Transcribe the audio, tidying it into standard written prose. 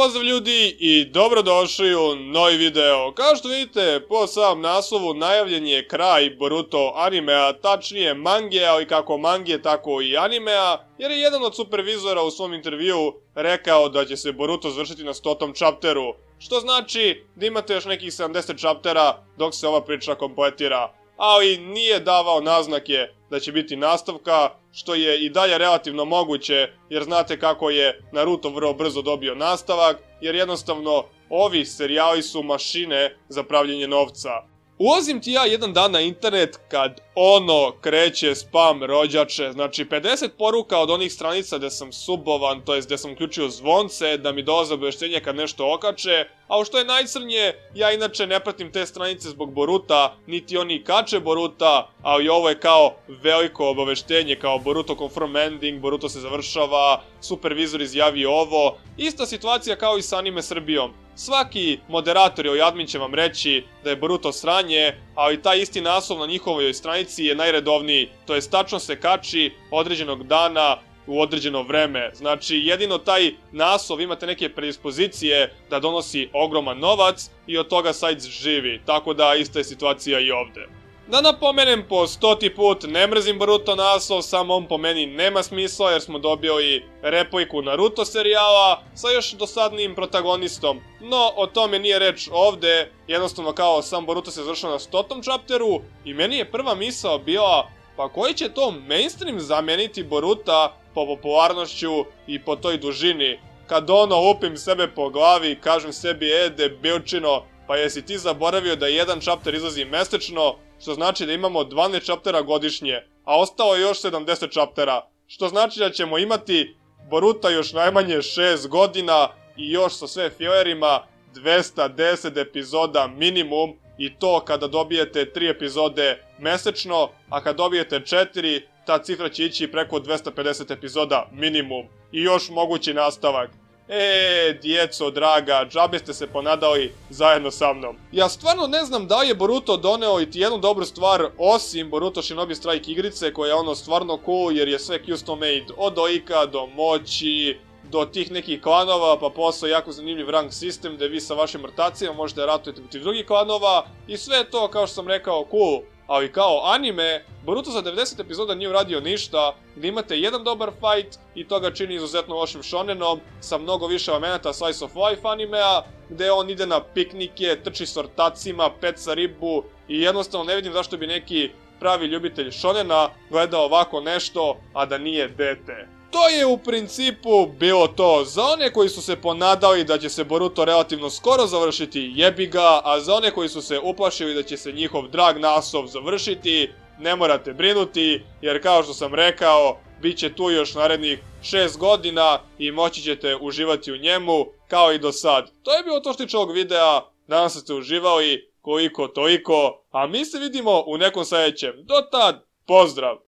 pozdrav ljudi i dobrodošli u novi video. Kao što vidite, po samom naslovu najavljen je kraj Boruto animea, tačnije mange, ali kako mange, tako i animea, jer je jedan od supervizora u svom intervjuu rekao da će se Boruto završiti na 100. chapteru, što znači da imate još nekih 70 chaptera dok se ova priča kompletira, ali nije davao naznake da će biti nastavka, što je i dalje relativno moguće, jer znate kako je Naruto vrlo brzo dobio nastavak, jer jednostavno ovi serijali su mašine za pravljenje novca. Ulazim ti ja jedan dan na internet kad kreće spam rođače, znači 50 poruka od onih stranica gde sam subovan, to jest gde sam uključio zvonce da mi dolaze obaveštenje kad nešto okače, a što je najcrnije, ja inače ne pratim te stranice zbog Boruta, niti oni kače Boruta, ali ovo je kao veliko obaveštenje, kao Boruto confirm ending, Boruto se završava, supervizor izjavio ovo, ista situacija kao i sa Anime Srbijom. Svaki moderator ili admin će vam reći da je Boruto sranje, ali taj isti naslov na njihovoj stranici je najredovniji, to jest tačno se kači određenog dana u određeno vreme. Znači jedino taj naslov imate neke predispozicije da donosi ogroman novac i od toga sajt živi, tako da ista je situacija i ovde. Da napomenem po 100. put, ne mrzim Boruto naslov, samo on po meni nema smisla jer smo dobili repliku Naruto serijala sa još dosadnijim protagonistom. No, o tome nije reč ovde, jednostavno kao sam Boruto se završao na 100. chapteru i meni je prva misao bila pa koji će to mainstream zameniti Boruta po popularnošću i po toj dužini. Kad lupim sebe po glavi i kažem sebi debilčino, pa jesi ti zaboravio da jedan chapter izlazi mesečno, što znači da imamo 12 chaptera godišnje, a ostalo je još 70 chaptera, što znači da ćemo imati Boruta još najmanje 6 godina i još sa sve fillerima 210 epizoda minimum, i to kada dobijete 3 epizode mesečno, a kad dobijete 4, ta cifra će ići preko 250 epizoda minimum i još mogući nastavak. Djeco draga, džabe ste se ponadali zajedno sa mnom. Ja stvarno ne znam da li je Boruto doneo iti jednu dobru stvar osim Boruto Shinobi Strike igrice koja je stvarno cool jer je sve custom made, od Oika do moći, do tih nekih klanova, pa posle jako zanimljiv rank sistem gde vi sa vašim mrtacima možete ratujete protiv drugih klanova i sve to, kao što sam rekao, cool. Ali kao anime, Boruto za 90 epizoda nije uradio ništa, gdje imate jedan dobar fight i to ga čini izuzetno lošim shonenom, sa mnogo više elemenata slice of life animea, gde on ide na piknike, trči s ortacima, peca ribu i jednostavno ne vidim zašto bi neki pravi ljubitelj shonena gledao ovako nešto, a da nije dete. To je u principu bilo to. Za one koji su se ponadali da će se Boruto relativno skoro završiti, jebi ga, a za one koji su se uplašili da će se njihov drag naslov završiti, ne morate brinuti, jer kao što sam rekao, bit će tu još narednih 6 godina i moći ćete uživati u njemu, kao i do sad. To je bilo to što tiče ovog videa, nadam se da ste uživali, koliko toliko, a mi se vidimo u nekom sljedećem. Do tad, pozdrav!